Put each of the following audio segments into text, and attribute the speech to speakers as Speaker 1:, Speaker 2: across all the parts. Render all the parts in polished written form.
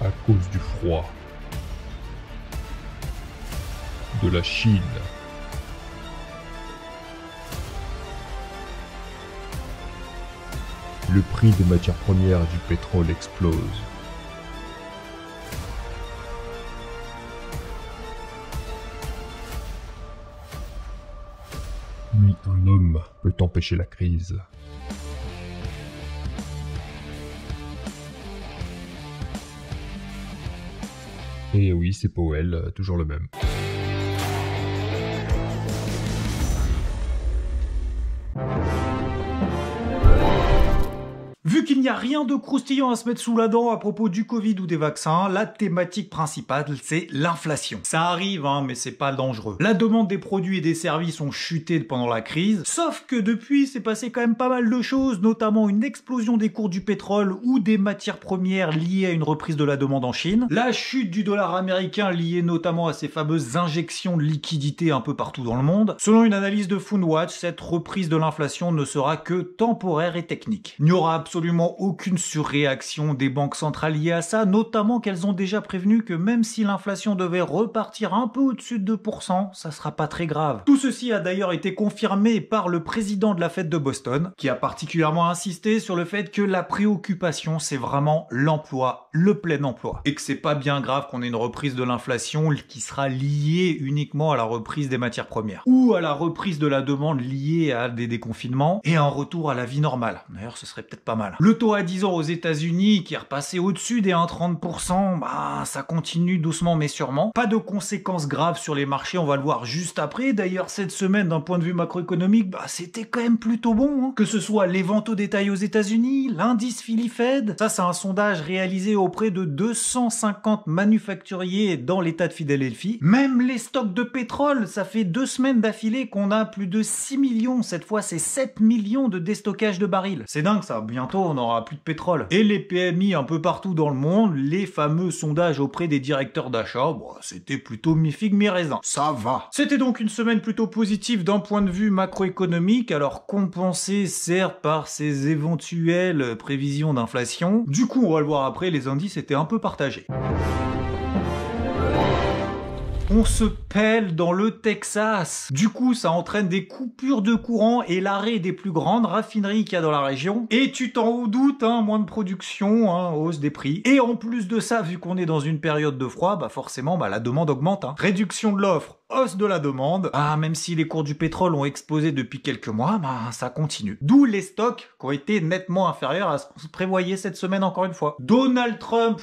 Speaker 1: à cause du froid, de la Chine. Le prix des matières premières du pétrole explose. Mais un homme peut empêcher la crise. Et oui, c'est Powell, toujours le même.
Speaker 2: Vu qu'il n'y a rien de croustillant à se mettre sous la dent à propos du Covid ou des vaccins, la thématique principale, c'est l'inflation. Ça arrive, mais c'est pas dangereux. La demande des produits et des services ont chuté pendant la crise, sauf que depuis, c'est passé quand même pas mal de choses, notamment une explosion des cours du pétrole ou des matières premières liées à une reprise de la demande en Chine, la chute du dollar américain liée notamment à ces fameuses injections de liquidités un peu partout dans le monde. Selon une analyse de Fundwatch, cette reprise de l'inflation ne sera que temporaire et technique. Il n'y aura absolument aucune surréaction des banques centrales liées à ça, notamment qu'elles ont déjà prévenu que même si l'inflation devait repartir un peu au-dessus de 2%, ça sera pas très grave. Tout ceci a d'ailleurs été confirmé par le président de la Fed de Boston, qui a particulièrement insisté sur le fait que la préoccupation, c'est vraiment l'emploi, le plein emploi. Et que c'est pas bien grave qu'on ait une reprise de l'inflation qui sera liée uniquement à la reprise des matières premières, ou à la reprise de la demande liée à des déconfinements, et un retour à la vie normale. D'ailleurs, ce serait peut-être pas mal. Le taux à 10 ans aux États-Unis qui est repassé au-dessus des 1,30%, ça continue doucement mais sûrement. Pas de conséquences graves sur les marchés, on va le voir juste après. D'ailleurs, cette semaine, d'un point de vue macroéconomique, c'était quand même plutôt bon. Que ce soit les ventes au détail aux États-Unis, l'indice Philly Fed, ça c'est un sondage réalisé auprès de 250 manufacturiers dans l'état de Philadelphie. Même les stocks de pétrole, ça fait 2 semaines d'affilée qu'on a plus de 6 millions, cette fois c'est 7 millions de déstockage de barils. C'est dingue ça, bientôt on n'aura plus de pétrole. Et les PMI un peu partout dans le monde, les fameux sondages auprès des directeurs d'achat, c'était plutôt mi-figue mi-raisin. Ça va. C'était donc une semaine plutôt positive d'un point de vue macroéconomique, alors compensée certes par ces éventuelles prévisions d'inflation. Du coup, on va le voir après, les indices étaient un peu partagés. On se pèle dans le Texas. Du coup, ça entraîne des coupures de courant et l'arrêt des plus grandes raffineries qu'il y a dans la région. Et tu t'en doutes, moins de production, hausse des prix. Et en plus de ça, vu qu'on est dans une période de froid, forcément, la demande augmente. Réduction de l'offre, hausse de la demande. Même si les cours du pétrole ont explosé depuis quelques mois, ça continue. D'où les stocks qui ont été nettement inférieurs à ce qu'on se prévoyait cette semaine encore une fois. Donald Trump,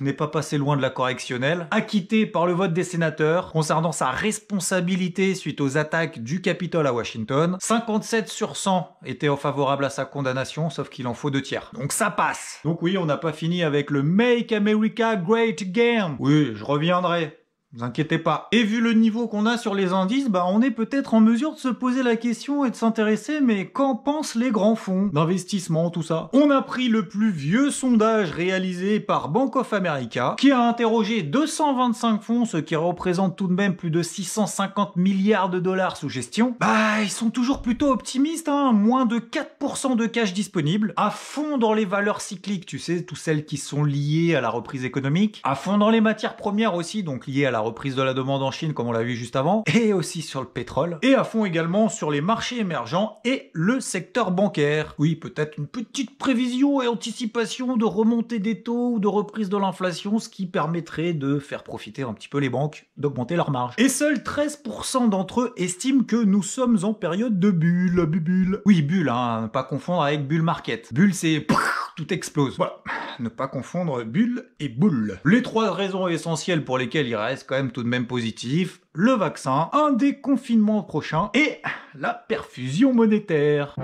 Speaker 2: n'est pas passé loin de la correctionnelle, acquitté par le vote des sénateurs concernant sa responsabilité suite aux attaques du Capitole à Washington. 57 sur 100 étaient favorables à sa condamnation, sauf qu'il en faut 2 tiers. Donc ça passe. Donc oui, on n'a pas fini avec le Make America Great Again. Oui, je reviendrai. Vous inquiétez pas. Et vu le niveau qu'on a sur les indices, on est peut-être en mesure de se poser la question et de s'intéresser, mais qu'en pensent les grands fonds d'investissement, tout ça? On a pris le plus vieux sondage réalisé par Bank of America, qui a interrogé 225 fonds, ce qui représente tout de même plus de 650 milliards de dollars sous gestion. Ils sont toujours plutôt optimistes, moins de 4% de cash disponible, à fond dans les valeurs cycliques, tu sais, toutes celles qui sont liées à la reprise économique, à fond dans les matières premières aussi, donc liées à la reprise de la demande en Chine comme on l'a vu juste avant, et aussi sur le pétrole, et à fond également sur les marchés émergents et le secteur bancaire. Oui, peut-être une petite prévision et anticipation de remontée des taux ou de reprise de l'inflation, ce qui permettrait de faire profiter un petit peu les banques, d'augmenter leurs marges. Et seuls 13% d'entre eux estiment que nous sommes en période de bulle. Oui, bulle, ne pas confondre avec bull market. Bulle, c'est tout explose. Voilà. Ne pas confondre bulle et boule. Les 3 raisons essentielles pour lesquelles il reste quand même tout de même positif: le vaccin, un déconfinement prochain et la perfusion monétaire.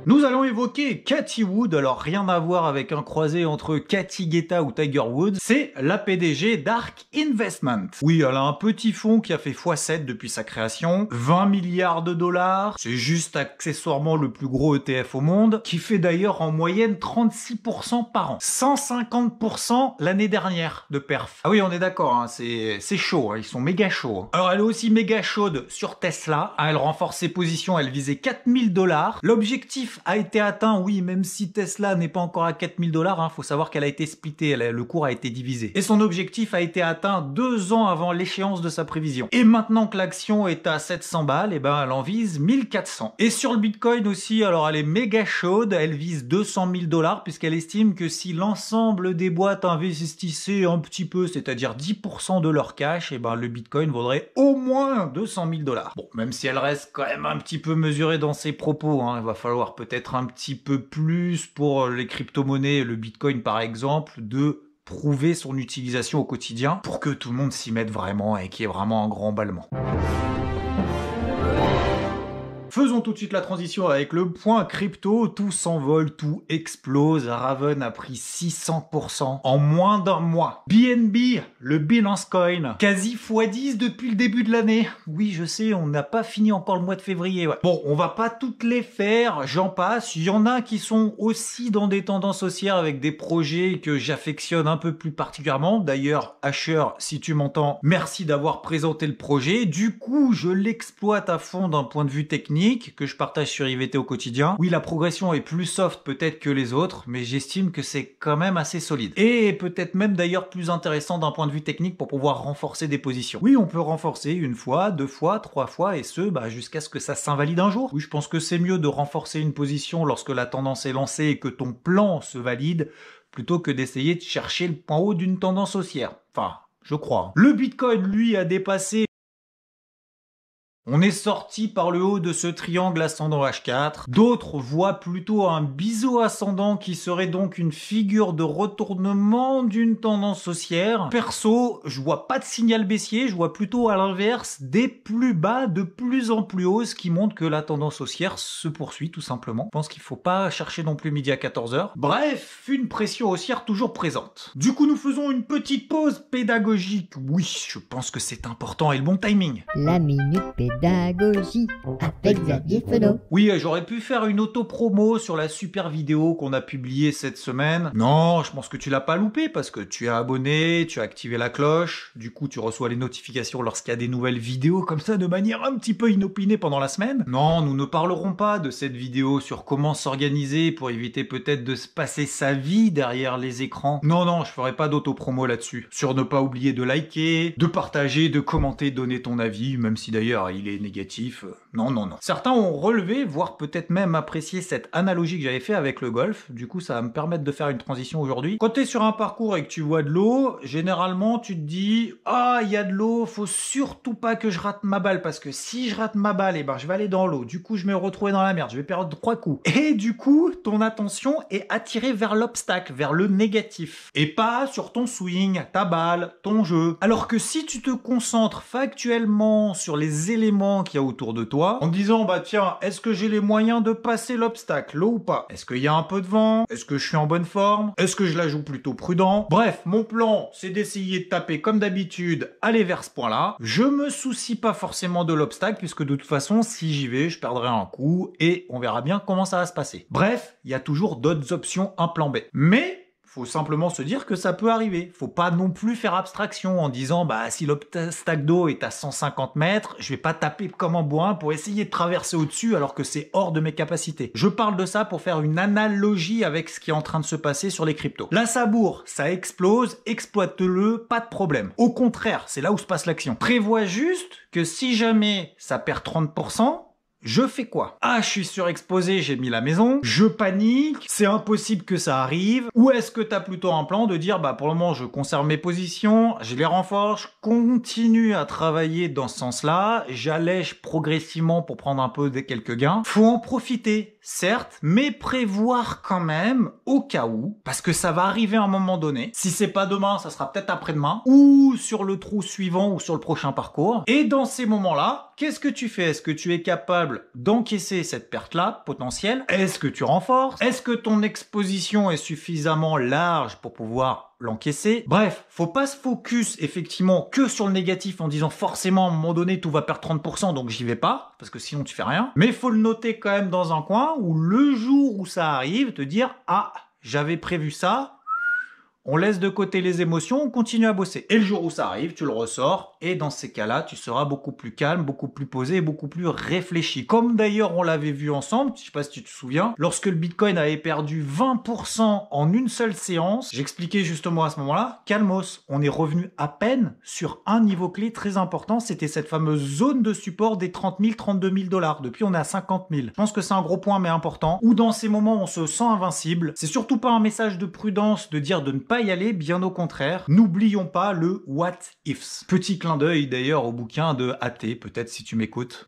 Speaker 2: Nous allons évoquer Cathie Wood, alors rien à voir avec un croisé entre Cathy Guetta ou Tiger Woods, c'est la PDG d'Ark Investment. Oui, elle a un petit fonds qui a fait x7 depuis sa création, 20 milliards de dollars, c'est juste accessoirement le plus gros ETF au monde, qui fait d'ailleurs en moyenne 36% par an. 150% l'année dernière de perf. Ah oui, on est d'accord, c'est chaud, ils sont méga chauds. Alors elle est aussi méga chaude sur Tesla, elle renforce ses positions, elle visait 4000 $. L'objectif objectif a été atteint, oui, même si Tesla n'est pas encore à 4000 $, faut savoir qu'elle a été splittée, le cours a été divisé. Et son objectif a été atteint 2 ans avant l'échéance de sa prévision. Et maintenant que l'action est à 700 balles, et ben elle en vise 1400. Et sur le Bitcoin aussi, alors elle est méga chaude, elle vise 200 000 $ puisqu'elle estime que si l'ensemble des boîtes investissaient un petit peu, c'est-à-dire 10% de leur cash, et ben le Bitcoin vaudrait au moins 200 000 $. Bon, même si elle reste quand même un petit peu mesurée dans ses propos, il va falloir peut-être un petit peu plus pour les crypto-monnaies, le Bitcoin par exemple, de prouver son utilisation au quotidien pour que tout le monde s'y mette vraiment et qu'il y ait vraiment un grand emballement. Faisons tout de suite la transition avec le point crypto. Tout s'envole, tout explose. Raven a pris 600% en moins d'un mois. BNB, le Binance Coin, quasi x10 depuis le début de l'année. Oui, je sais, on n'a pas fini encore le mois de février. Ouais. Bon, on va pas toutes les faire, j'en passe. Il y en a qui sont aussi dans des tendances haussières avec des projets que j'affectionne un peu plus particulièrement. D'ailleurs, Asher, si tu m'entends, merci d'avoir présenté le projet. Du coup, je l'exploite à fond d'un point de vue technique, que je partage sur IVT au quotidien. Oui, la progression est plus soft peut-être que les autres, mais j'estime que c'est quand même assez solide. Et peut-être même d'ailleurs plus intéressant d'un point de vue technique pour pouvoir renforcer des positions. Oui, on peut renforcer une fois, 2 fois, 3 fois, et ce, jusqu'à ce que ça s'invalide un jour. Oui, je pense que c'est mieux de renforcer une position lorsque la tendance est lancée et que ton plan se valide, plutôt que d'essayer de chercher le point haut d'une tendance haussière. Enfin, je crois. Le Bitcoin, lui, a dépassé. On est sorti par le haut de ce triangle ascendant H4. D'autres voient plutôt un biseau ascendant qui serait donc une figure de retournement d'une tendance haussière. Perso, je vois pas de signal baissier, je vois plutôt à l'inverse des plus bas de plus en plus hauts, ce qui montre que la tendance haussière se poursuit tout simplement. Je pense qu'il faut pas chercher non plus midi à 14h. Bref, une pression haussière toujours présente. Du coup, nous faisons une petite pause pédagogique. Oui, je pense que c'est important et le bon timing.
Speaker 3: La minute pédagogie avec Xavier Fenot.
Speaker 2: Oui, j'aurais pu faire une auto-promo sur la super vidéo qu'on a publiée cette semaine. Non, je pense que tu l'as pas loupé parce que tu es abonné, tu as activé la cloche. Du coup, tu reçois les notifications lorsqu'il y a des nouvelles vidéos comme ça de manière un petit peu inopinée pendant la semaine. Non, nous ne parlerons pas de cette vidéo sur comment s'organiser pour éviter peut-être de se passer sa vie derrière les écrans. Non, je ferai pas d'auto-promo là-dessus. Sur ne pas oublier de liker, de partager, de commenter, donner ton avis, même si d'ailleurs il est négatif. Non. Certains ont relevé, voire peut-être même apprécié cette analogie que j'avais fait avec le golf. Du coup, ça va me permettre de faire une transition aujourd'hui. Quand tu es sur un parcours et que tu vois de l'eau, généralement, tu te dis « Ah, il y a de l'eau, faut surtout pas que je rate ma balle, parce que si je rate ma balle, je vais aller dans l'eau. Du coup, je vais me retrouver dans la merde, je vais perdre 3 coups. » Et du coup, ton attention est attirée vers l'obstacle, vers le négatif. Et pas sur ton swing, ta balle, ton jeu. Alors que si tu te concentres factuellement sur les éléments qu'il y a autour de toi, en disant tiens, est-ce que j'ai les moyens de passer l'obstacle, l'eau ou pas? Est-ce qu'il y a un peu de vent? Est-ce que je suis en bonne forme? Est-ce que je la joue plutôt prudent? Bref, mon plan, c'est d'essayer de taper comme d'habitude, aller vers ce point-là. Je me soucie pas forcément de l'obstacle, puisque de toute façon, si j'y vais, je perdrai un coup, et on verra bien comment ça va se passer. Bref, il y a toujours d'autres options, un plan B. Mais faut simplement se dire que ça peut arriver. Faut pas non plus faire abstraction en disant si l'obstacle d'eau est à 150 mètres, je vais pas taper comme un bourrin pour essayer de traverser au-dessus alors que c'est hors de mes capacités. Je parle de ça pour faire une analogie avec ce qui est en train de se passer sur les cryptos. Là ça bourre, ça explose, exploite-le, pas de problème. Au contraire, c'est là où se passe l'action. Prévois juste que si jamais ça perd 30%, je fais quoi? Ah, je suis surexposé, j'ai mis la maison, je panique, c'est impossible que ça arrive. Ou est-ce que t'as plutôt un plan de dire pour le moment je conserve mes positions, je les renforce, je continue à travailler dans ce sens-là, j'allège progressivement pour prendre un peu des quelques gains. Faut en profiter, certes, mais prévoir quand même au cas où, parce que ça va arriver à un moment donné. Si c'est pas demain, ça sera peut-être après-demain, ou sur le trou suivant ou sur le prochain parcours. Et dans ces moments-là, qu'est-ce que tu fais? Est-ce que tu es capable d'encaisser cette perte-là potentielle? Est-ce que tu renforces? Est-ce que ton exposition est suffisamment large pour pouvoir l'encaisser? Bref, faut pas se focus effectivement que sur le négatif en disant forcément à un moment donné tout va perdre 30% donc j'y vais pas, parce que sinon tu fais rien. Mais faut le noter quand même dans un coin où le jour où ça arrive, te dire j'avais prévu ça. On laisse de côté les émotions, on continue à bosser. Et le jour où ça arrive, tu le ressors, et dans ces cas-là, tu seras beaucoup plus calme, beaucoup plus posé, beaucoup plus réfléchi. Comme d'ailleurs on l'avait vu ensemble, je sais pas si tu te souviens, lorsque le Bitcoin avait perdu 20% en une seule séance, j'expliquais justement à ce moment-là, calmos, on est revenu à peine sur un niveau clé très important, c'était cette fameuse zone de support des 30 000, 32 000 $. Depuis, on est à 50 000. Je pense que c'est un gros point, mais important, où dans ces moments, on se sent invincible. C'est surtout pas un message de prudence de dire de ne pas y aller, bien au contraire. N'oublions pas le what ifs. Petit clin d'œil d'ailleurs au bouquin de AT, peut-être si tu m'écoutes.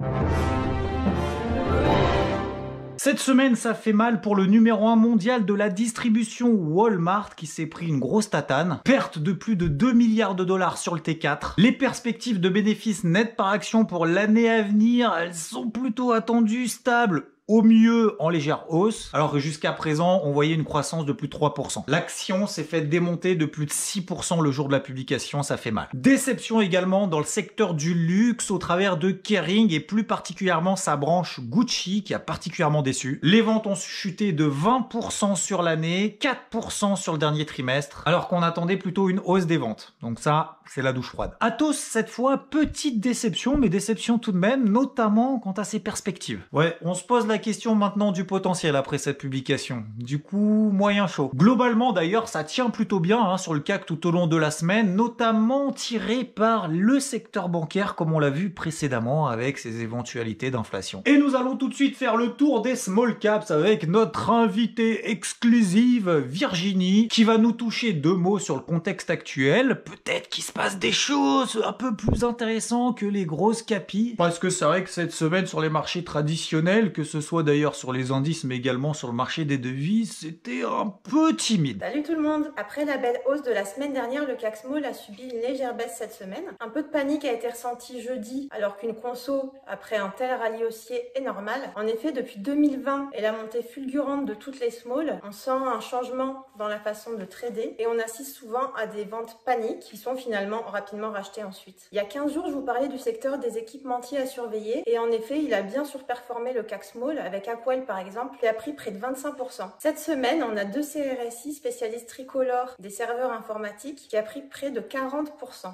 Speaker 2: Cette semaine, ça fait mal pour le numéro 1 mondial de la distribution Walmart qui s'est pris une grosse tatane. Perte de plus de 2 milliards de dollars sur le T4. Les perspectives de bénéfices nets par action pour l'année à venir, elles sont plutôt attendues stables. Au mieux en légère hausse, alors que jusqu'à présent, on voyait une croissance de plus de 3%. L'action s'est fait démonter de plus de 6% le jour de la publication, ça fait mal. Déception également dans le secteur du luxe au travers de Kering et plus particulièrement sa branche Gucci qui a particulièrement déçu. Les ventes ont chuté de 20% sur l'année, 4% sur le dernier trimestre, alors qu'on attendait plutôt une hausse des ventes. Donc ça, c'est la douche froide. Atos, cette fois, petite déception, mais déception tout de même, notamment quant à ses perspectives. Ouais, on se pose la question maintenant du potentiel après cette publication. Du coup, moyen chaud. Globalement d'ailleurs, ça tient plutôt bien sur le CAC tout au long de la semaine, notamment tiré par le secteur bancaire comme on l'a vu précédemment avec ses éventualités d'inflation. Et nous allons tout de suite faire le tour des small caps avec notre invitée exclusive Virginie qui va nous toucher 2 mots sur le contexte actuel. Peut-être qu'il se passe des choses un peu plus intéressantes que les grosses capis. Parce que c'est vrai que cette semaine sur les marchés traditionnels, que ce soit d'ailleurs sur les indices mais également sur le marché des devises, c'était un peu timide.
Speaker 4: Salut tout le monde. Après la belle hausse de la semaine dernière, le CAC Small a subi une légère baisse cette semaine. Un peu de panique a été ressentie jeudi alors qu'une conso après un tel rallye haussier est normal. En effet, depuis 2020 et la montée fulgurante de toutes les small, on sent un changement dans la façon de trader et on assiste souvent à des ventes paniques qui sont finalement rapidement rachetées ensuite. Il y a 15 jours, je vous parlais du secteur des équipementiers à surveiller et en effet, il a bien surperformé le CAC Small avec Aquel par exemple qui a pris près de 25%. Cette semaine, on a 2 CRSI spécialistes tricolores des serveurs informatiques qui a pris près de 40%.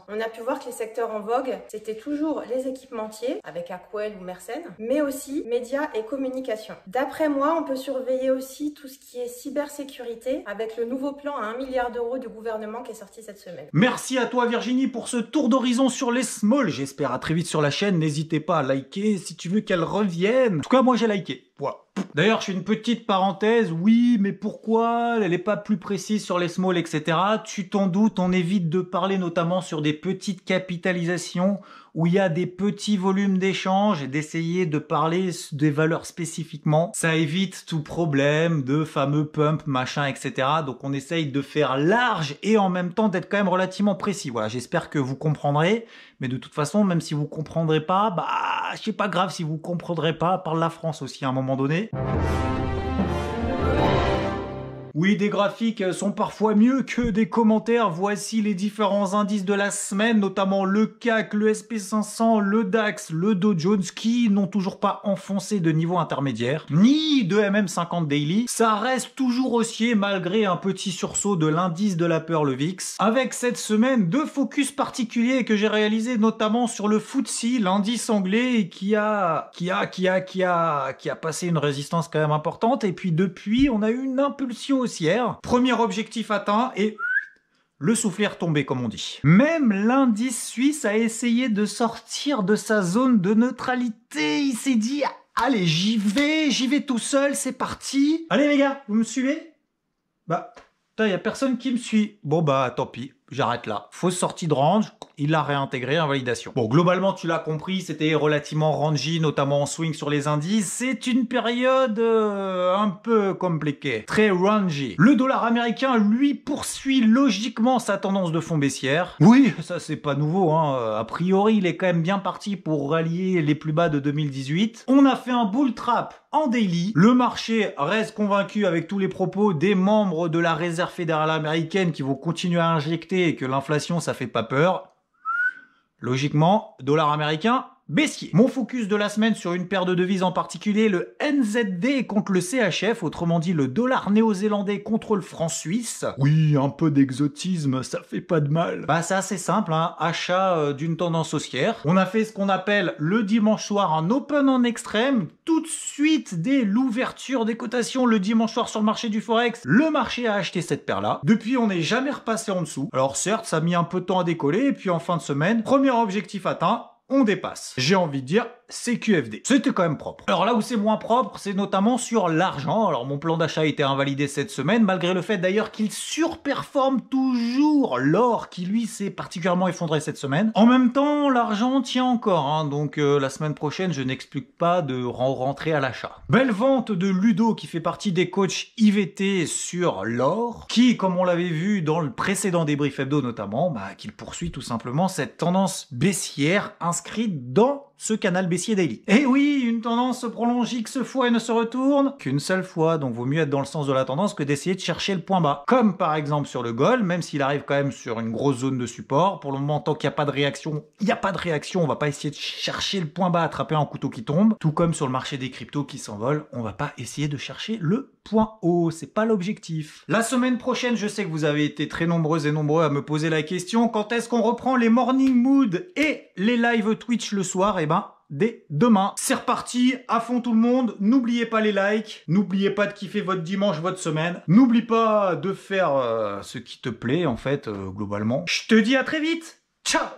Speaker 4: On a pu voir que les secteurs en vogue, c'était toujours les équipementiers avec Aquel ou Mersenne, mais aussi médias et communication. D'après moi, on peut surveiller aussi tout ce qui est cybersécurité avec le nouveau plan à 1 milliard d'euros du gouvernement qui est sorti cette semaine.
Speaker 2: Merci à toi Virginie pour ce tour d'horizon sur les small. J'espère à très vite sur la chaîne. N'hésitez pas à liker si tu veux qu'elle revienne. En tout cas, moi j'ai liké. Voilà. D'ailleurs, je fais une petite parenthèse. Oui, mais pourquoi elle n'est pas plus précise sur les small, etc. Tu t'en doutes, on évite de parler notamment sur des petites capitalisations où il y a des petits volumes d'échanges et d'essayer de parler des valeurs spécifiquement. Ça évite tout problème de fameux pump, machin, etc. Donc on essaye de faire large et en même temps d'être quand même relativement précis. Voilà, j'espère que vous comprendrez. Mais de toute façon, même si vous comprendrez pas, bah, c'est pas grave si vous comprendrez pas. Parle la France aussi à un moment donné. Oui, des graphiques sont parfois mieux que des commentaires. Voici les différents indices de la semaine, notamment le CAC, le SP500, le DAX, le Dow Jones, qui n'ont toujours pas enfoncé de niveau intermédiaire, ni de MM50 Daily. Ça reste toujours haussier malgré un petit sursaut de l'indice de la peur, le VIX. Avec cette semaine, 2 focus particuliers que j'ai réalisés, notamment sur le FTSE, l'indice anglais, qui a passé une résistance quand même importante. Et puis depuis, on a eu une impulsion haussière. Premier objectif atteint et le soufflet est retombé, comme on dit. Même l'indice suisse a essayé de sortir de sa zone de neutralité. Il s'est dit, allez, j'y vais tout seul, c'est parti. Allez les gars, vous me suivez? Bah, il y a personne qui me suit. Bon bah, tant pis. J'arrête là. Fausse sortie de range, il l'a réintégré en validation. Bon, globalement, tu l'as compris, c'était relativement rangy, notamment en swing sur les indices. C'est une période un peu compliquée, très rangy. Le dollar américain, lui, poursuit logiquement sa tendance de fond baissière. Oui, ça c'est pas nouveau, hein. A priori, il est quand même bien parti pour rallier les plus bas de 2018. On a fait un bull trap en daily. Le marché reste convaincu avec tous les propos des membres de la Réserve fédérale américaine qui vont continuer à injecter et que l'inflation ça fait pas peur. Logiquement, dollar américain baissier. Mon focus de la semaine sur une paire de devises en particulier, le NZD contre le CHF, autrement dit le dollar néo-zélandais contre le franc suisse. Oui, un peu d'exotisme, ça fait pas de mal. Bah c'est assez simple, hein, achat d'une tendance haussière. On a fait ce qu'on appelle le dimanche soir un open en extrême, tout de suite dès l'ouverture des cotations le dimanche soir sur le marché du Forex, le marché a acheté cette paire-là. Depuis, on n'est jamais repassé en dessous. Alors certes, ça a mis un peu de temps à décoller, et puis en fin de semaine, premier objectif atteint, on dépasse. J'ai envie de dire, c'est QFD. C'était quand même propre. Alors là où c'est moins propre, c'est notamment sur l'argent. Alors mon plan d'achat a été invalidé cette semaine, malgré le fait d'ailleurs qu'il surperforme toujours l'or, qui lui s'est particulièrement effondré cette semaine. En même temps, l'argent tient encore, hein, donc la semaine prochaine, je n'explique pas de rentrer à l'achat. Belle vente de Ludo, qui fait partie des coachs IVT sur l'or, qui, comme on l'avait vu dans le précédent débrief hebdo notamment, bah, qu'il poursuit tout simplement cette tendance baissière inscrite dans ce canal baissier daily. Et oui, une tendance se prolonge X fois et ne se retourne qu'une seule fois, donc vaut mieux être dans le sens de la tendance que d'essayer de chercher le point bas. Comme par exemple sur le gold, même s'il arrive quand même sur une grosse zone de support, pour le moment, tant qu'il n'y a pas de réaction, il n'y a pas de réaction, on va pas essayer de chercher le point bas, attraper un couteau qui tombe, tout comme sur le marché des cryptos qui s'envolent, on va pas essayer de chercher le point haut, c'est pas l'objectif. La semaine prochaine, je sais que vous avez été très nombreuses et nombreux à me poser la question, quand est-ce qu'on reprend les morning mood et les live Twitch le soir? Eh ben, dès demain. C'est reparti, à fond tout le monde, n'oubliez pas les likes, n'oubliez pas de kiffer votre dimanche, votre semaine, n'oublie pas de faire ce qui te plaît en fait, globalement. Je te dis à très vite, ciao!